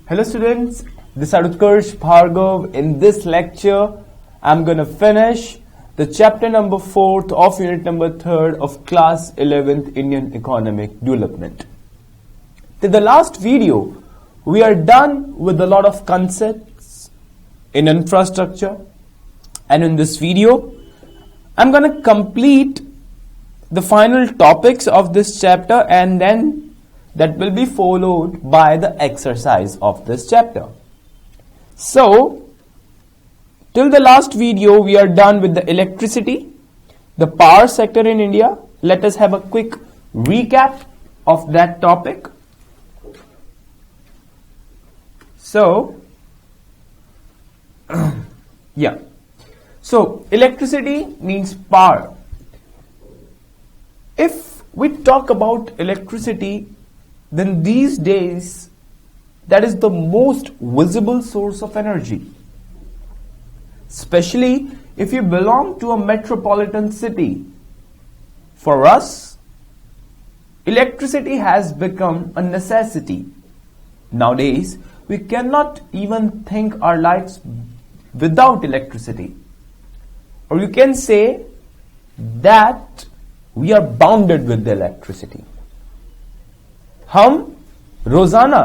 Hello students, this is Uttkarsh, Bhargava. In this lecture, I'm going to finish the chapter number 4th of unit number 3rd of class 11th Indian Economic Development. In the last video, we are done with a lot of concepts in infrastructure, and in this video, I'm going to complete the final topics of this chapter, and then that will be followed by the exercise of this chapter. So, till the last video, we are done with the electricity, the power sector in India. Let us have a quick recap of that topic. So, yeah. So, electricity means power. If we talk about electricity, then these days, that is the most visible source of energy. Especially if you belong to a metropolitan city. For us, electricity has become a necessity. Nowadays, we cannot even think our lives without electricity. Or you can say that we are bounded with the electricity. हम रोजाना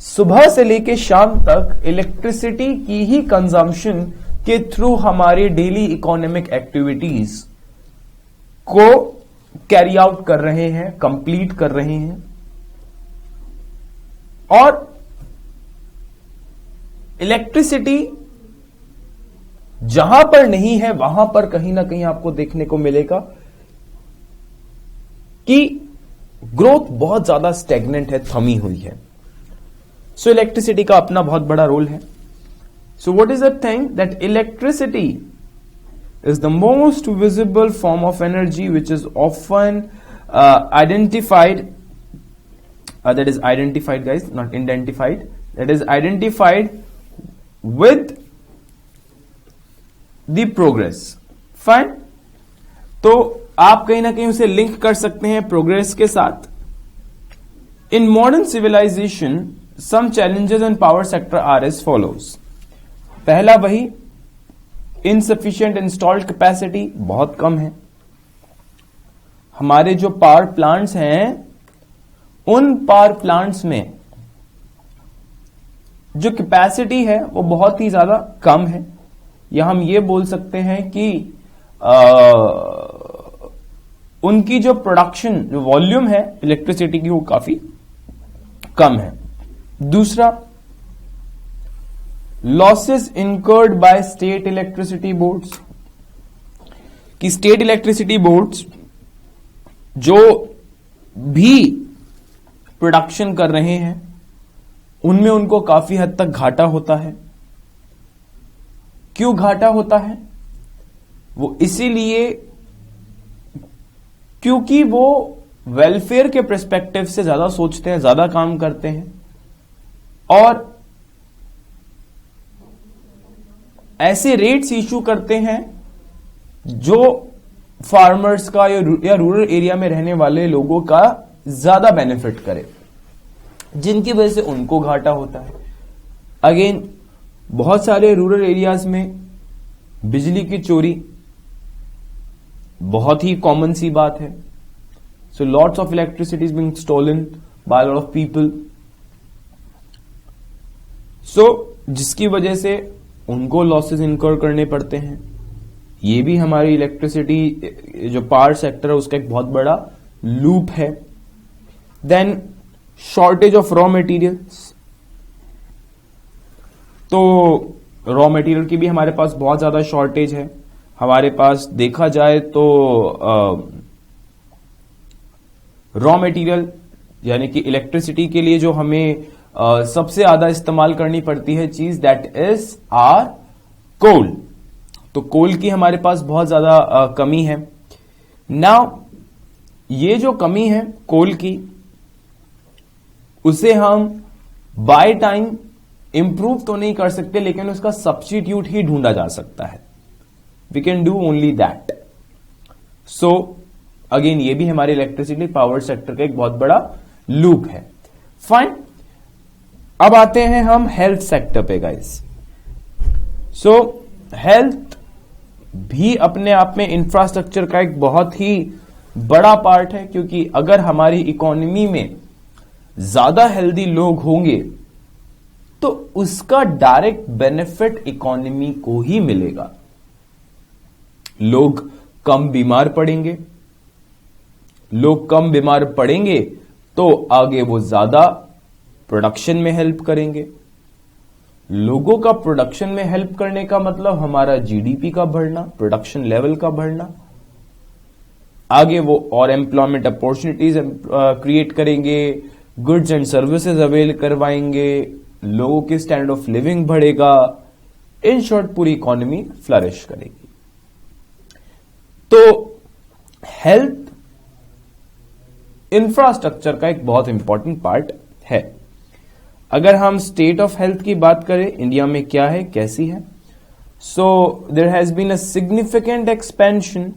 सुबह से लेके शाम तक electricity की ही consumption के through हमारे डेली इकोनॉमिक एक्टिविटीज को कैरी आउट कर रहे हैं, कंप्लीट कर रहे हैं. और इलेक्ट्रिसिटी जहां पर नहीं है वहां पर कहीं ना कहीं आपको देखने को मिलेगा कि ग्रोथ बहुत ज्यादा स्टेगनेंट है, थमी हुई है. सो इलेक्ट्रिसिटी का अपना बहुत बड़ा रोल है. सो what is the thing that electricity is the most visible form of energy which is often identified, that is identified guys, not identified, that is identified with the progress. Fine. तो आप कहीं ना कहीं उसे link कर सकते हैं progress के साथ. In modern civilization some challenges in power sector are as follows. पहला वही, इनसफिशिएंट इंस्टॉल्ड कैपेसिटी बहुत कम है. हमारे जो पावर प्लांट्स हैं उन पावर प्लांट्स में जो कैपेसिटी है वो बहुत ही ज्यादा कम है. या हम ये बोल सकते हैं कि उनकी जो प्रोडक्शन वॉल्यूम है इलेक्ट्रिसिटी की वो काफी कम है. दूसरा, losses incurred by state electricity boards. कि स्टेट इलेक्ट्रिसिटी बोर्ड्स जो भी प्रोडक्शन कर रहे हैं उनमें उनको काफी हद तक घाटा होता है. क्यों घाटा होता है? वो इसीलिए क्योंकि वो वेलफेयर के पर्सपेक्टिव से ज्यादा सोचते हैं, ज्यादा काम करते हैं, और ऐसे रेट्स इशू करते हैं जो फार्मर्स का या रूरल एरिया में रहने वाले लोगों का ज्यादा बेनिफिट करे, जिनकी वजह से उनको घाटा होता है. अगेन, बहुत सारे रूरल एरियाज में बिजली की चोरी बहुत ही कॉमन सी बात है. So lots of electricity is being stolen by lot of people. So जिसकी वजह से उनको लॉसेस इनकर करने पड़ते हैं. ये भी हमारी इलेक्ट्रिसिटी जो पावर सेक्टर है उसका एक बहुत बड़ा लूप है. Then shortage of raw materials. तो रॉ मटेरियल की भी हमारे पास बहुत ज्यादा शॉर्टेज है. हमारे पास देखा जाए तो रॉ मटेरियल यानी कि इलेक्ट्रिसिटी के लिए जो हमें सबसे ज्यादा इस्तेमाल करनी पड़ती है चीज, दैट इज आर कोल. तो कोल की हमारे पास बहुत ज्यादा कमी है. नाउ ये जो कमी है कोल की, उसे हम बाय टाइम इंप्रूव तो नहीं कर सकते, लेकिन उसका सब्स्टिट्यूट ही ढूंढा जा सकता है. We can do only that. So again ये भी हमारे इलेक्ट्रिसिटी पावर सेक्टर का एक बहुत बड़ा लूप है. फाइन. अब आते हैं हम हेल्थ सेक्टर पे गाइस। सो हेल्थ भी अपने आप में इंफ्रास्ट्रक्चर का एक बहुत ही बड़ा पार्ट है, क्योंकि अगर हमारी इकोनॉमी में ज्यादा हेल्दी लोग होंगे तो उसका डायरेक्ट बेनिफिट इकोनॉमी को ही मिलेगा। लोग कम बीमार पड़ेंगे, लोग कम बीमार पड़ेंगे तो आगे वो ज्यादा प्रोडक्शन में हेल्प करेंगे। लोगों का प्रोडक्शन में हेल्प करने का मतलब हमारा जीडीपी का बढ़ना, प्रोडक्शन लेवल का बढ़ना। आगे वो और एम्प्लॉयमेंट अपॉर्चुनिटीज क्रिएट करेंगे, गुड्स एंड सर्विसेज अवेल करवाएंगे, लोगों की स्टैंडर्ड ऑफ लिविंग बढ़ेगा। इन शॉर्ट पूरी इकोनॉमी फ्लरिश करेगी। तो हेल्थ इंफ्रास्ट्रक्चर का एक बहुत इंपॉर्टेंट पार्ट है। अगर हम स्टेट ऑफ हेल्थ की बात करें, इंडिया में क्या है, कैसी है, so there has been a significant expansion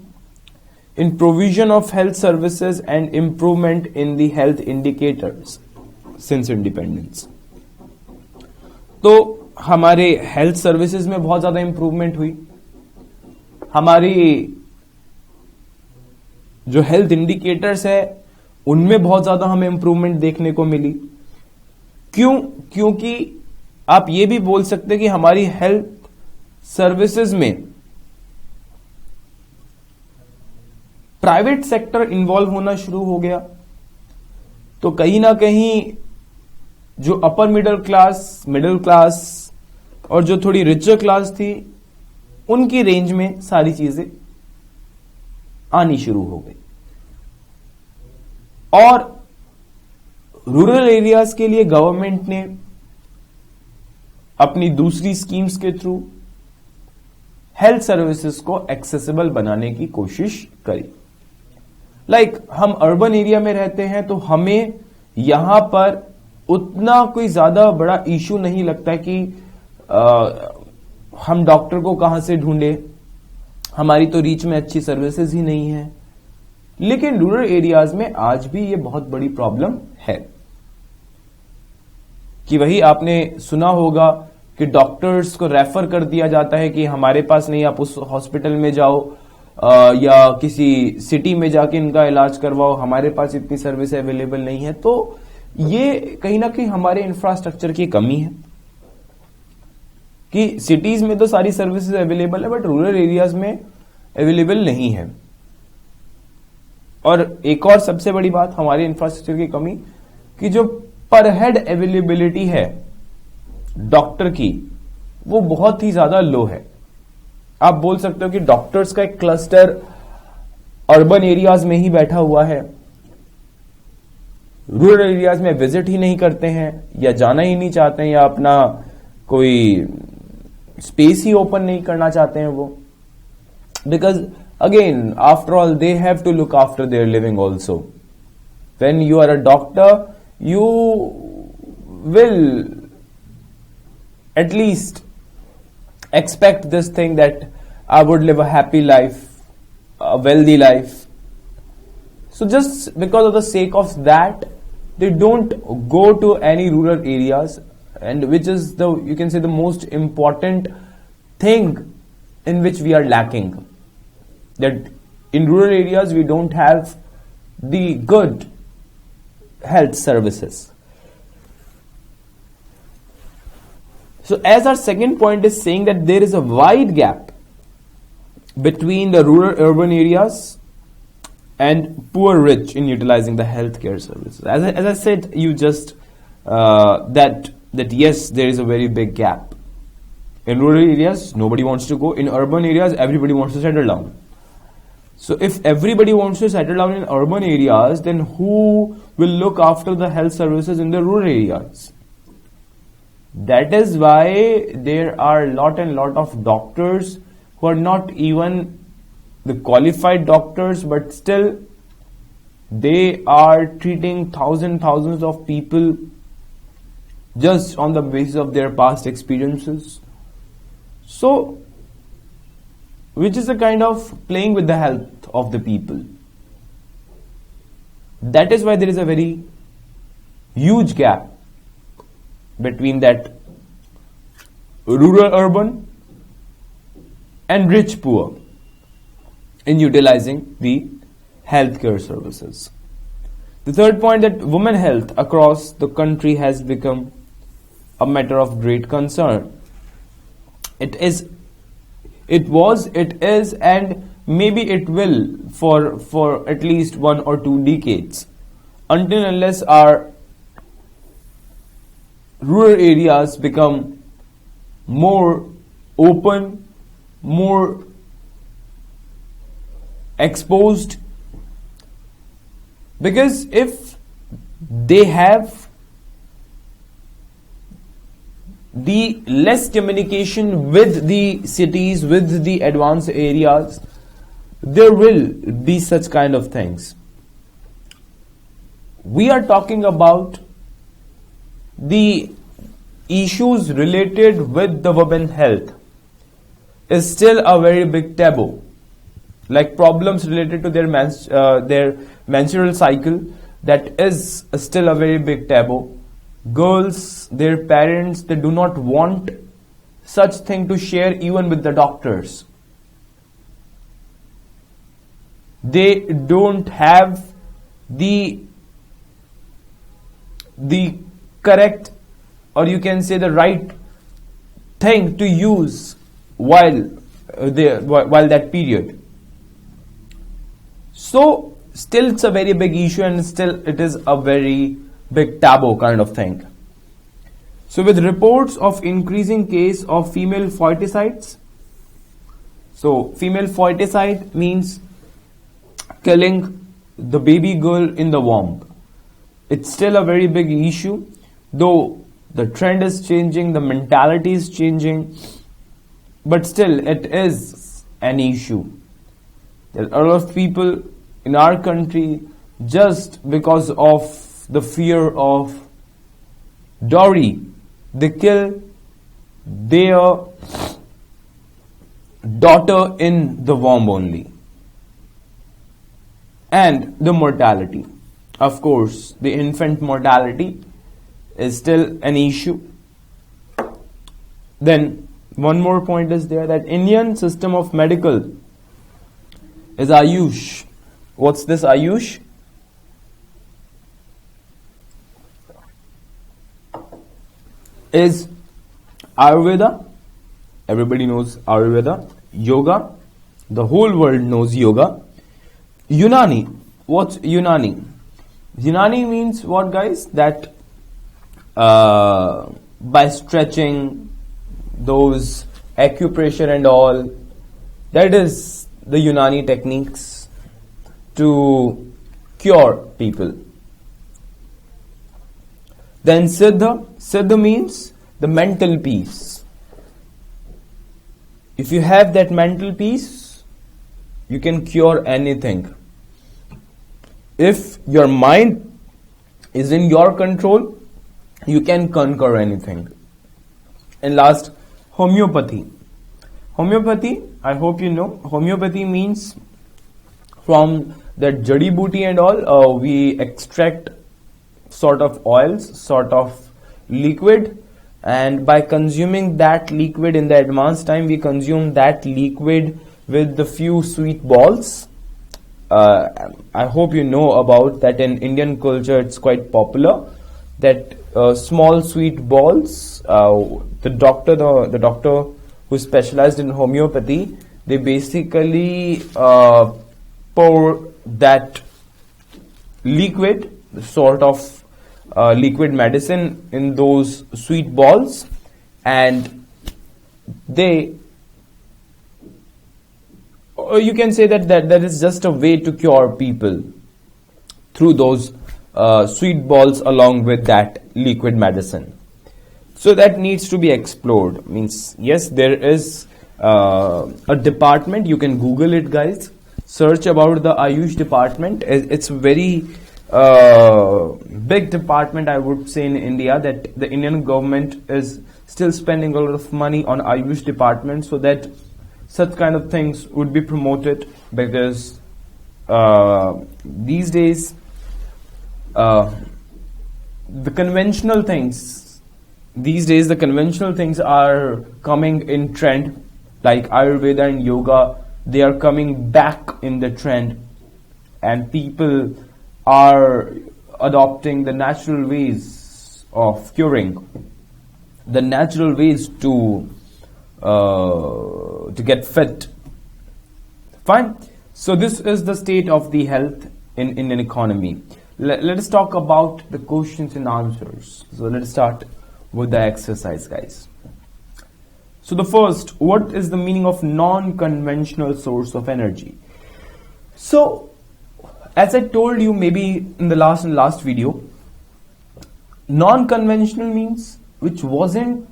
in provision of health services and improvement in the health indicators since independence। तो हमारे हेल्थ सर्विसेज में बहुत ज्यादा इंप्रूवमेंट हुई, हमारी जो हेल्थ इंडिकेटर्स है उनमें बहुत ज्यादा हमें इंप्रूवमेंट देखने को मिली। क्यों? क्योंकि आप ये भी बोल सकते हैं कि हमारी हेल्थ सर्विसेज में प्राइवेट सेक्टर इन्वॉल्व होना शुरू हो गया। तो कहीं ना कहीं जो अपर मिडिल क्लास और जो थोड़ी रिचर क्लास थी उनकी रेंज में सारी चीजें आनी शुरू हो गई। और रूरल एरियाज के लिए गवर्नमेंट ने अपनी दूसरी स्कीम्स के थ्रू हेल्थ सर्विसेज को एक्सेसिबल बनाने की कोशिश करी। हम अर्बन एरिया में रहते हैं तो हमें यहां पर उतना कोई ज्यादा बड़ा इशू नहीं लगता कि हम डॉक्टर को कहां से ढूंढे, हमारी तो रीच में अच्छी सर्विसेज ही नहीं है। लेकिन रूरल एरियाज में आज भी ये बहुत बड़ी प्रॉब्लम है कि वही आपने सुना होगा कि डॉक्टर्स को रेफर कर दिया जाता है कि हमारे पास नहीं, आप उस हॉस्पिटल में जाओ या किसी सिटी में जाके इनका इलाज करवाओ, हमारे पास इतनी सर्विस अवेलेबल नहीं है। तो ये कहीं ना कहीं हमारे इंफ्रास्ट्रक्चर की कमी है कि सिटीज में तो सारी सर्विसेज अवेलेबल है बट रूरल एरियाज में अवेलेबल नहीं है। और एक और सबसे बड़ी बात हमारे इंफ्रास्ट्रक्चर की कमी कि जो पर हेड अवेलेबिलिटी है डॉक्टर की वो बहुत ही ज्यादा लो है। आप बोल सकते हो कि डॉक्टर्स का एक क्लस्टर अर्बन एरियाज में ही बैठा हुआ है, रूरल एरियाज में विजिट ही नहीं करते हैं या जाना ही नहीं चाहते हैं या अपना कोई स्पेस ही ओपन नहीं करना चाहते हैं वो, because again after all they have to look after their living also. When you are a doctor you will at least expect this thing that I would live a happy life, a wealthy life. So just because of the sake of that, they don't go to any rural areas, and which is the, you can say, the most important thing in which we are lacking. That in rural areas we don't have the good health services. So as our second point is saying that there is a wide gap between the rural urban areas and poor rich in utilizing the healthcare services. As I said, you just that yes, there is a very big gap. In rural areas nobody wants to go, in urban areas everybody wants to settle down. So if everybody wants to settle down in urban areas, then who will look after the health services in the rural areas? That is why there are lot of doctors who are not even the qualified doctors, but still they are treating thousands of people just on the basis of their past experiences. So which is a kind of playing with the health of the people. That is why there is a very huge gap between that rural urban and rich poor in utilizing the healthcare services. The third point, that women health across the country has become a matter of great concern. It is, and maybe it will for at least 1 or 2 decades, until unless our rural areas become more open, more exposed. Because if they have the less communication with the cities, with the advanced areas, there will be such kind of things. We are talking about the issues related with the women health is still a very big taboo. Like problems related to their menstrual cycle, that is still a very big taboo. Girls, their parents, they do not want such thing to share even with the doctors. They don't have the correct, or you can say the right thing to use while that period. So still it's a very big issue, and still it is a very big taboo kind of thing. So with reports of increasing case of female foeticides, so female foeticide means killing the baby girl in the womb. It's still a very big issue, though the trend is changing, the mentality is changing, but still it is an issue. There are a lot of people in our country, just because of the fear of dowry, they kill their daughter in the womb only. And the mortality, of course, the infant mortality is still an issue. Then one more point is there, that Indian system of medical is Ayush. What's this Ayush? Is Ayurveda. Everybody knows Ayurveda. Yoga. The whole world knows yoga. Unani. What's Unani? Unani means what, guys? That by stretching, those acupressure and all, that is the Unani techniques to cure people. Then Siddha. Siddha means the mental peace. If you have that mental peace, you can cure anything. If your mind is in your control, you can conquer anything. And last, homeopathy. Homeopathy, I hope you know, homeopathy means from that jadi booty and all, we extract sort of oils, sort of liquid, and by consuming that liquid in the advanced time, we consume that liquid with the few sweet balls. I hope you know about that. In Indian culture, it's quite popular that small sweet balls. The doctor who specialized in homeopathy, they basically pour that liquid, sort of liquid medicine, in those sweet balls, and they, or you can say that is just a way to cure people through those sweet balls along with that liquid medicine. So that needs to be explored. Means, yes, there is a department, you can Google it, guys, search about the Ayush department. It's very big department, I would say, in India, that the Indian government is still spending a lot of money on Ayush department, so that such kind of things would be promoted, because these days the conventional things these days the conventional things are coming in trend, like Ayurveda and yoga. They are coming back in the trend, and people are adopting the natural ways of curing, the natural ways to get fit. Fine. So this is the state of the health in an economy. Let us talk about the questions and answers. So let's start with the exercise, guys. So the first, what is the meaning of non-conventional source of energy? So as I told you maybe in the last video, non-conventional means which wasn't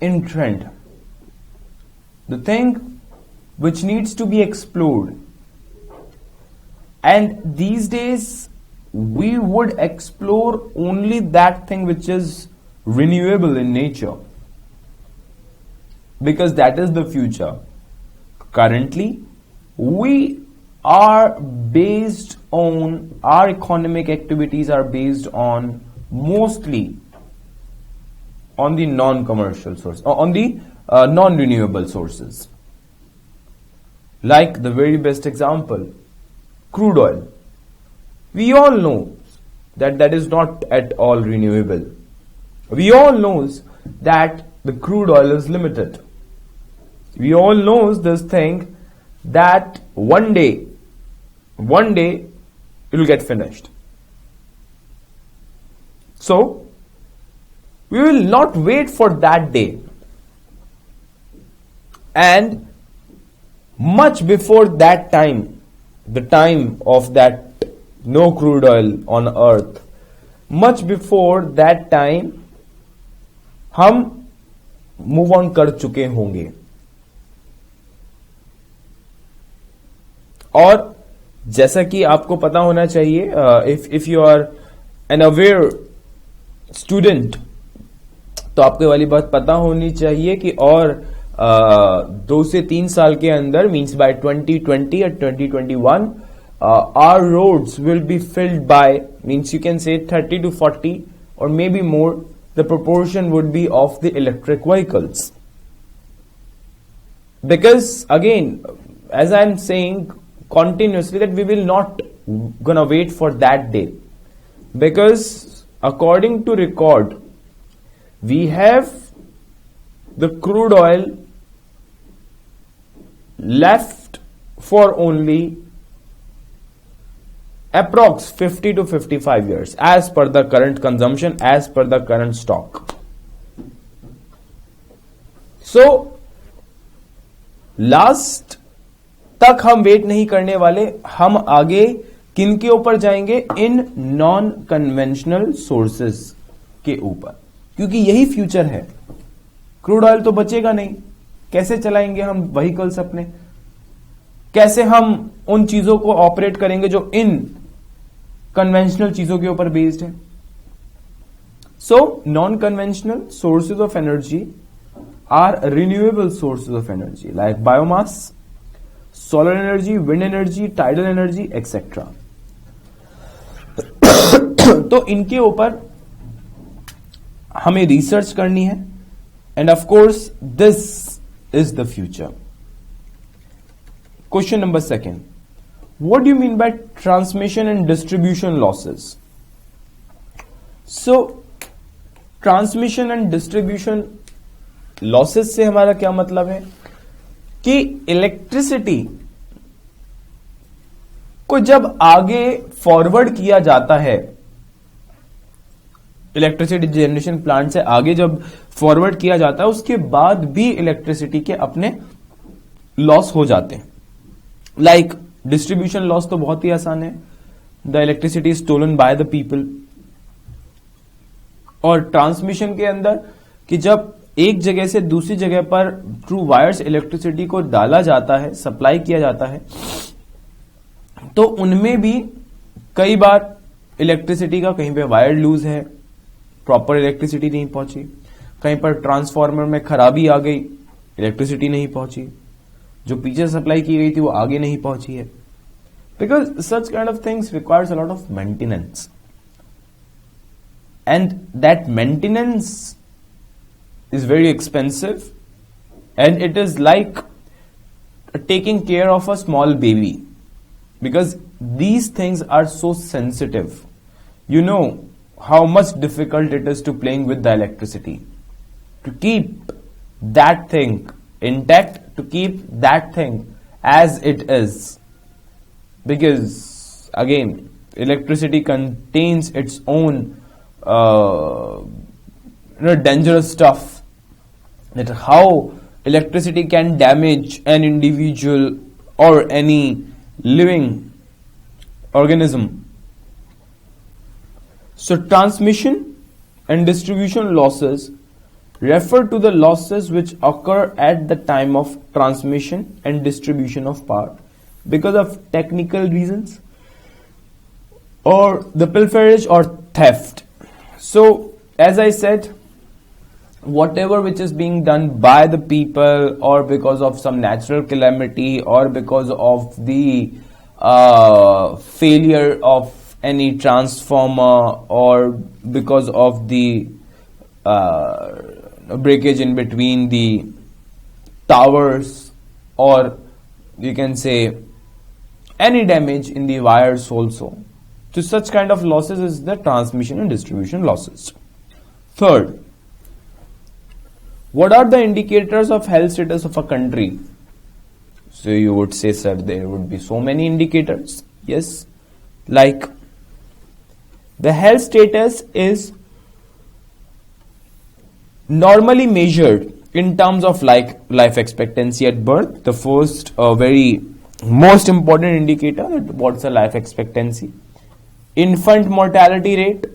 in trend, the thing which needs to be explored. And these days we would explore only that thing which is renewable in nature, because that is the future. Currently we are based on, our economic activities are based on mostly on the non-commercial source, on the non-renewable sources. Like the very best example, crude oil. We all know that that is not at all renewable. We all knows that the crude oil is limited. We all knows this thing that one day it will get finished. So we will not wait for that day, and much before that time, the time of that no crude oil on earth, much before that time हम move on कर चुके होंगे. और जैसा कि आपको पता होना चाहिए, if you are an aware student, तो आपको वाली बात पता होनी चाहिए कि और 2 से 3 साल के अंदर, means by 2020 or 2021, our roads will be filled by, means you can say 30 to 40 or maybe more, the proportion would be of the electric vehicles. Because again, as I am saying continuously, that we will not gonna wait for that day, because according to record, we have the crude oil left for only approx 50 to 55 years as per the current consumption, as per the current stock. So last तक हम wait नहीं करने वाले, हम आगे किन के ऊपर जाएंगे? इन नॉन कन्वेंशनल सोर्सेज के ऊपर, क्योंकि यही फ्यूचर है. क्रूड ऑयल तो बचेगा नहीं, कैसे चलाएंगे हम व्हीकल्स अपने, कैसे हम उन चीजों को ऑपरेट करेंगे जो इन कन्वेंशनल चीजों के ऊपर बेस्ड है. So non conventional sources of energy are renewable sources of energy like biomass, solar energy, wind energy, tidal energy, etc. तो इनके ऊपर हमें रिसर्च करनी है, end of course this is the future. Question number second, what do you mean by transmission and distribution losses? So transmission and distribution losses से हमारा क्या मतलब है कि इलेक्ट्रिसिटी को जब आगे फॉरवर्ड किया जाता है, इलेक्ट्रिसिटी जनरेशन प्लांट से आगे जब फॉरवर्ड किया जाता है, उसके बाद भी इलेक्ट्रिसिटी के अपने लॉस हो जाते हैं. लाइक डिस्ट्रीब्यूशन लॉस तो बहुत ही आसान है, the electricity is stolen by the people. और ट्रांसमिशन के अंदर कि जब एक जगह से दूसरी जगह पर थ्रू वायर्स इलेक्ट्रिसिटी को डाला जाता है, सप्लाई किया जाता है, तो उनमें भी कई बार इलेक्ट्रिसिटी का कहीं पे वायर लूज है, प्रॉपर इलेक्ट्रिसिटी नहीं पहुंची, कहीं पर ट्रांसफार्मर में खराबी आ गई, इलेक्ट्रिसिटी नहीं पहुंची, जो पीछे सप्लाई की गई थी वो आगे नहीं पहुंची है. Because such kind of things requires a lot of maintenance, and that maintenance is very expensive, and it is like taking care of a small baby, because these things are so sensitive. You know how much difficult it is to playing with the electricity, to keep that thing intact, to keep that thing as it is, because again electricity contains its own dangerous stuff, that how electricity can damage an individual or any living organism. So transmission and distribution losses refer to the losses which occur at the time of transmission and distribution of power because of technical reasons or the pilferage or theft. So as I said, whatever which is being done by the people, or because of some natural calamity, or because of the failure of any transformer, or because of the breakage in between the towers, or you can say any damage in the wires also. So such kind of losses is the transmission and distribution losses. Third, what are the indicators of health status of a country? So you would say, sir, there would be so many indicators. Yes, like the health status is normally measured in terms of like life expectancy at birth. The first very most important indicator, what's the life expectancy. Infant mortality rate.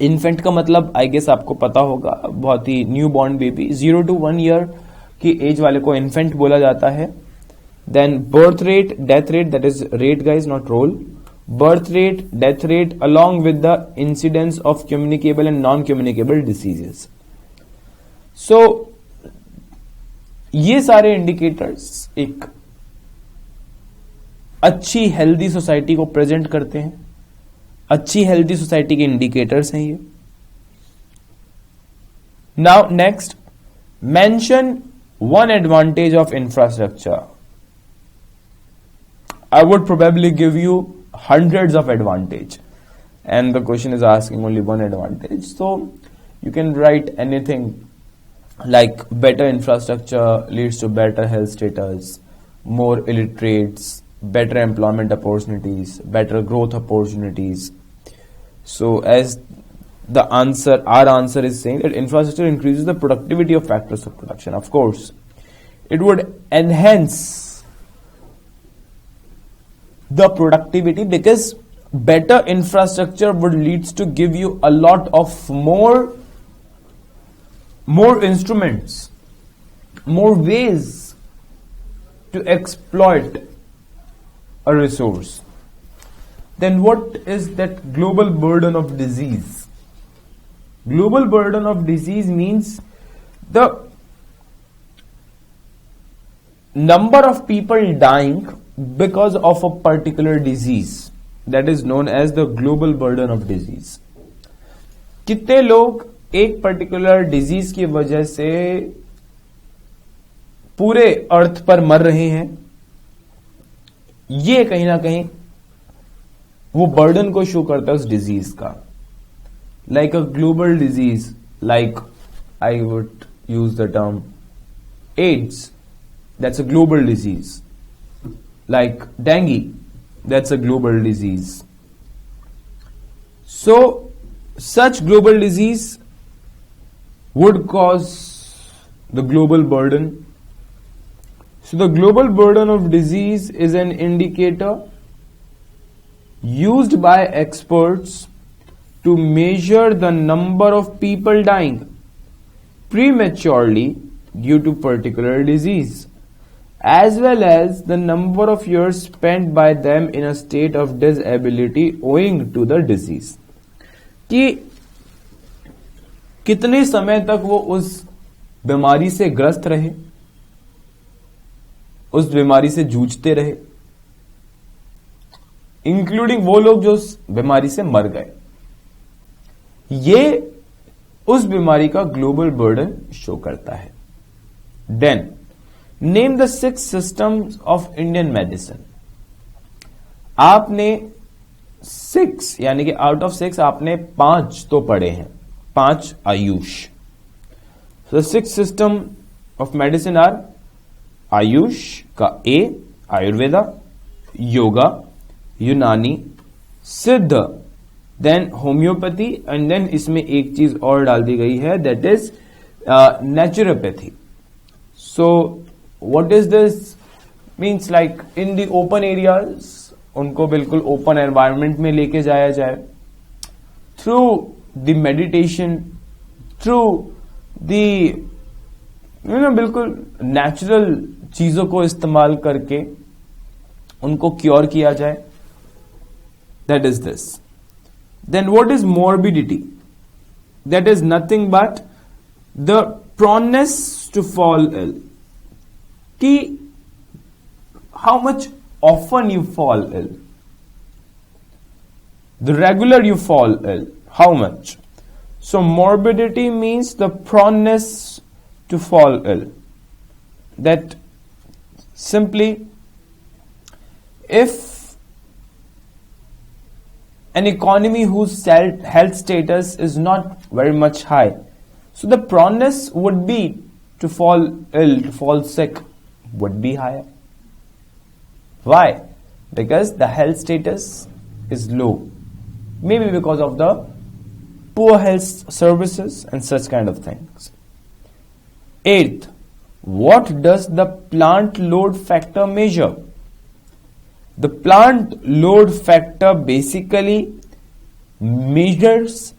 Infant का मतलब I guess आपको पता होगा, बहुत ही new born baby 0 to 1 year की age वाले को इन्फेंट बोला जाता है. Then birth rate, death rate, that is rate guys not roll. Birth rate, death rate along with the incidence of communicable and non-communicable diseases. So ये सारे indicators एक अच्छी हेल्दी सोसाइटी को प्रेजेंट करते हैं. अच्छी हेल्दी सोसाइटी के indicators हैं ये. Now next, mention one advantage of infrastructure. I would probably give you hundreds of advantage, and the question is asking only one advantage. So you can write anything like better infrastructure leads to better health status, more illiterates, better employment opportunities, better growth opportunities. So as the answer, our answer is saying that infrastructure increases the productivity of factors of production. Of course, it would enhance the productivity, because better infrastructure would leads to give you a lot of more instruments, more ways to exploit a resource. Then what is that global burden of disease? Global burden of disease means the number of people dying because of a particular disease, that is known as the global burden of disease. कितने लोग एक particular disease की वजह से पूरे अर्थ पर मर रहे हैं, ये कहीं ना कहीं वो बर्डन को शो करता है उस डिजीज का. Like a global disease, like I would use the term AIDS, that's a global disease. Like dengue, that's a global disease. So such global disease would cause the global burden. So the global burden of disease is an indicator used by experts to measure the number of people dying prematurely due to particular disease, as well as the number of years spent by them in a state of disability owing to the disease. कि कितने समय तक वो उस बीमारी से ग्रस्त रहे, उस बीमारी से जूझते रहे, इंक्लूडिंग वो लोग जो उस बीमारी से मर गए. ये उस बीमारी का ग्लोबल बर्डन शो करता है। Then name the 6 systems of Indian medicine. आपने 6 यानी कि आउट ऑफ 6 आपने 5 तो पढ़े हैं, 5 Ayush. So 6 system of medicine are Ayush का A आयुर्वेदा, योगा, यूनानी, सिद्ध, देन होम्योपैथी एंड देन इसमें एक चीज और डाल दी गई है that is naturopathy. So what is this means like in the open areas उनको बिल्कुल ओपन एनवायरनमेंट में लेके जाया जाए थ्रू द मेडिटेशन, थ्रू बिल्कुल नेचुरल चीजों को इस्तेमाल करके उनको क्योर किया जाए। That is this. Then what is morbidity? That is nothing but the proneness to fall ill, कि how much often you fall ill, the regular you fall ill, how much. So morbidity means the proneness to fall ill. That simply, if an economy whose health status is not very much high, so the proneness would be to fall ill, to fall sick, would be higher. Why? Because the health status is low. Maybe because of the poor health services and such kind of things. 8th, what does the plant load factor measure? The plant load factor basically measures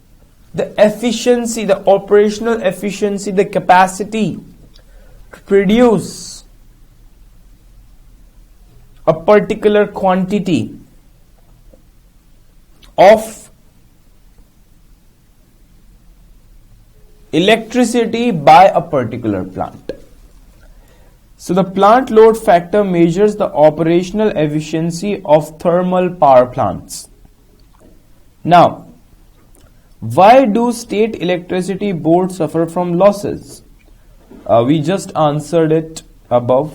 the efficiency, the operational efficiency, the capacity to produce a particular quantity of electricity by a particular plant. So the plant load factor measures the operational efficiency of thermal power plants. Now, why do state electricity boards suffer from losses? We just answered it above,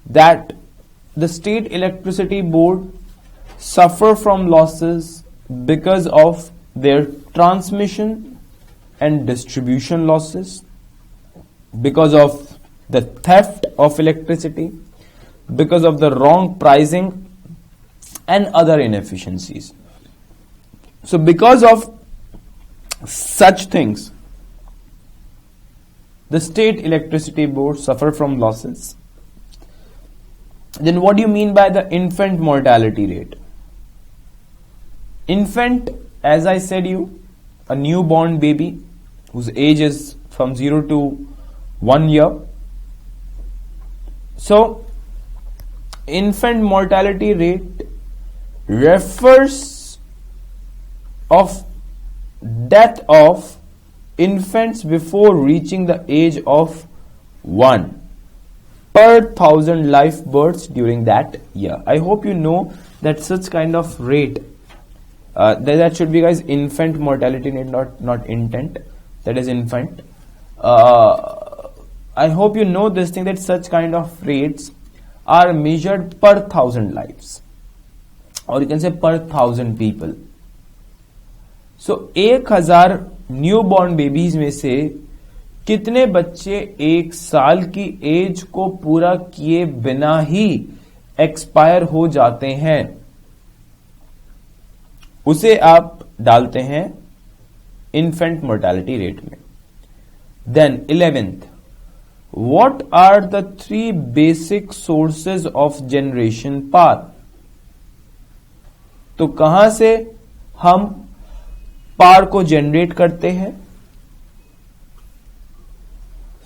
that the state electricity board suffer from losses because of their transmission and distribution losses, because of the theft of electricity, because of the wrong pricing and other inefficiencies. So because of such things, the state electricity board suffer from losses. Then what do you mean by the infant mortality rate? Infant, as I said you, a newborn baby whose age is from 0 to 1 year. So, infant mortality rate refers of death of infants before reaching the age of 1 per 1,000 live births during that year. I hope you know that such kind of rate, that should be, guys, infant mortality rate, not intent. That is infant. I hope you know this thing, that such kind of rates are measured per 1,000 lives, or you can say per 1,000 people. So 1,000 newborn babies में से कितने बच्चे 1 साल की as को पूरा किए बिना ही एक्सपायर हो जाते हैं, उसे आप डालते हैं infant mortality rate में. Then 11th, what are the 3 basic sources of generation power? तो कहां से हम पावर को जनरेट करते हैं?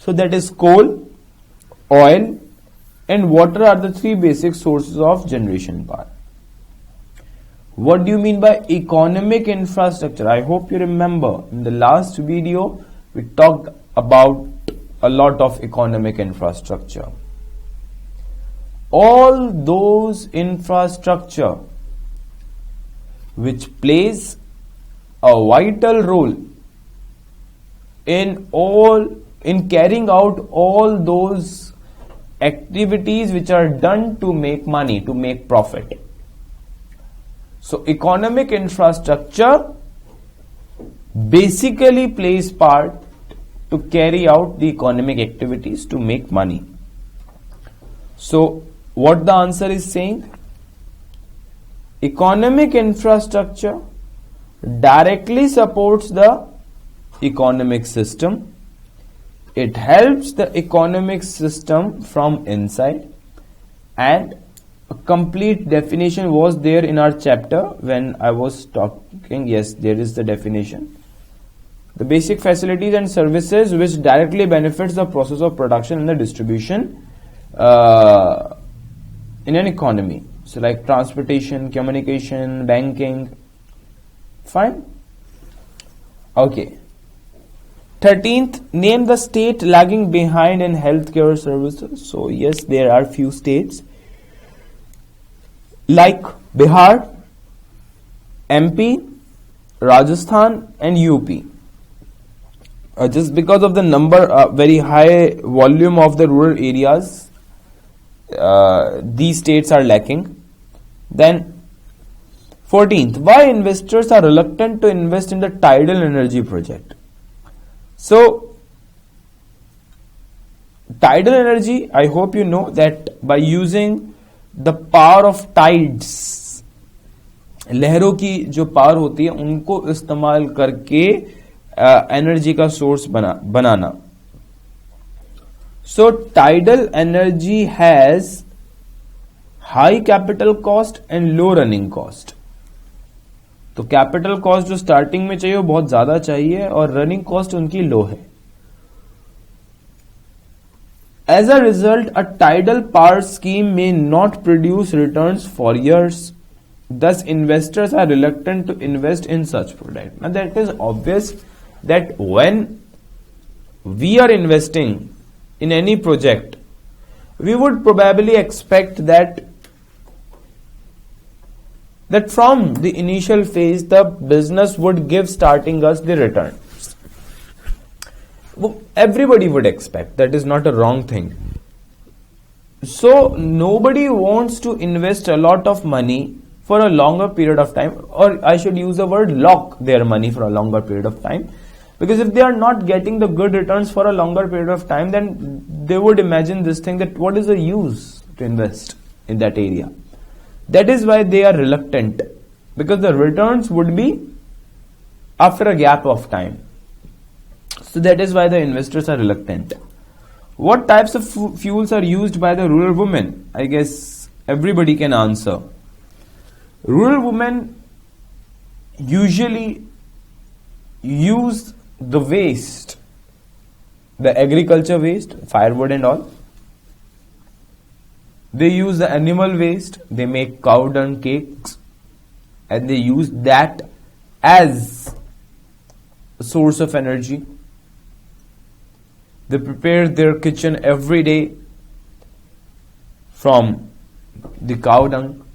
So that is coal, oil and water are the 3 basic sources of generation power. What do you mean by economic infrastructure? I hope you remember in the last video we talked about a lot of economic infrastructure. All those infrastructure which plays a vital role in carrying out all those activities which are done to make money, to make profit. So economic infrastructure basically plays part to carry out the economic activities to make money. So what the answer is saying? Economic infrastructure directly supports the economic system. It helps the economic system from inside, and a complete definition was there in our chapter when I was talking. Yes, there is the definition. The basic facilities and services which directly benefits the process of production and the distribution in an economy. So like transportation, communication, banking. Fine. Okay. 13th, name the state lagging behind in healthcare services. So yes, there are few states like Bihar, MP, Rajasthan and UP. Just because of the number, very high volume of the rural areas, these states are lacking. Then 14th, why investors are reluctant to invest in the tidal energy project? So tidal energy, I hope you know that by using the power of tides, लहरों की जो power होती है उनको इस्तेमाल करके energy का source banana. So tidal energy has high capital cost and low running cost. तो कैपिटल कॉस्ट जो स्टार्टिंग में चाहिए वो बहुत ज्यादा चाहिए और रनिंग कॉस्ट उनकी लो है. As a result, a tidal power scheme may not produce returns for years. Thus, investors are reluctant to invest in such product. Now, that is obvious that when we are investing in any project, we would probably expect that from the initial phase, the business would give starting us the returns. Everybody would expect. That is not a wrong thing. So nobody wants to invest a lot of money for a longer period of time, or I should use the word lock their money for a longer period of time, because if they are not getting the good returns for a longer period of time, then they would imagine this thing, that what is the use to invest in that area. That is why they are reluctant, because the returns would be after a gap of time. So that is why the investors are reluctant. What types of fuels are used by the rural women? I guess everybody can answer. Rural women usually use the waste, the agriculture waste, firewood and all. They use the animal waste, they make cow dung cakes, and they use that as a source of energy. They prepare their kitchen every day from the cow dung.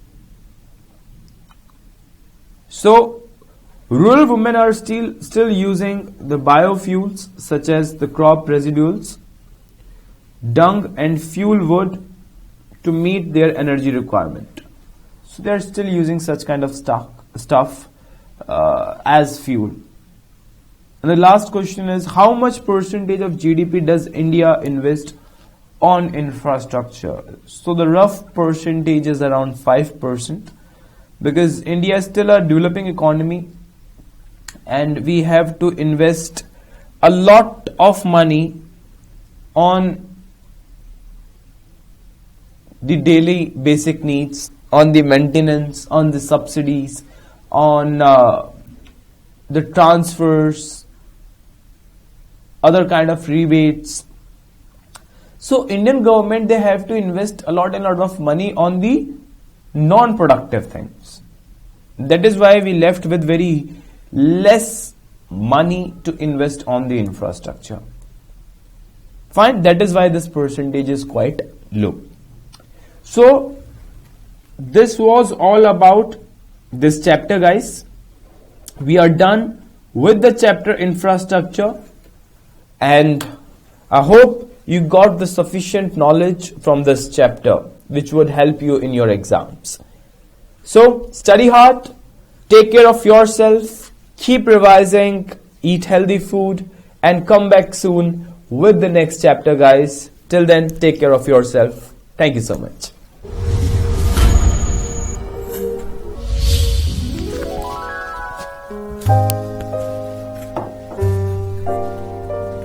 So rural women are still using the biofuels such as the crop residuals, dung and fuel wood to meet their energy requirement. So they are still using such kind of stuff as fuel. And the last question is, how much percentage of GDP does India invest on infrastructure? So the rough percentage is around 5%, because India is still a developing economy and we have to invest a lot of money on the daily basic needs, on the maintenance, on the subsidies, on the transfers, other kind of rebates. So Indian government, they have to invest a lot of money on the non-productive things. That is why we left with very less money to invest on the infrastructure. Fine, that is why this percentage is quite low. So this was all about this chapter, guys. We are done with the chapter infrastructure. And I hope you got the sufficient knowledge from this chapter which would help you in your exams. So study hard, take care of yourself, keep revising, eat healthy food, and come back soon with the next chapter, guys. Till then, take care of yourself. Thank you so much.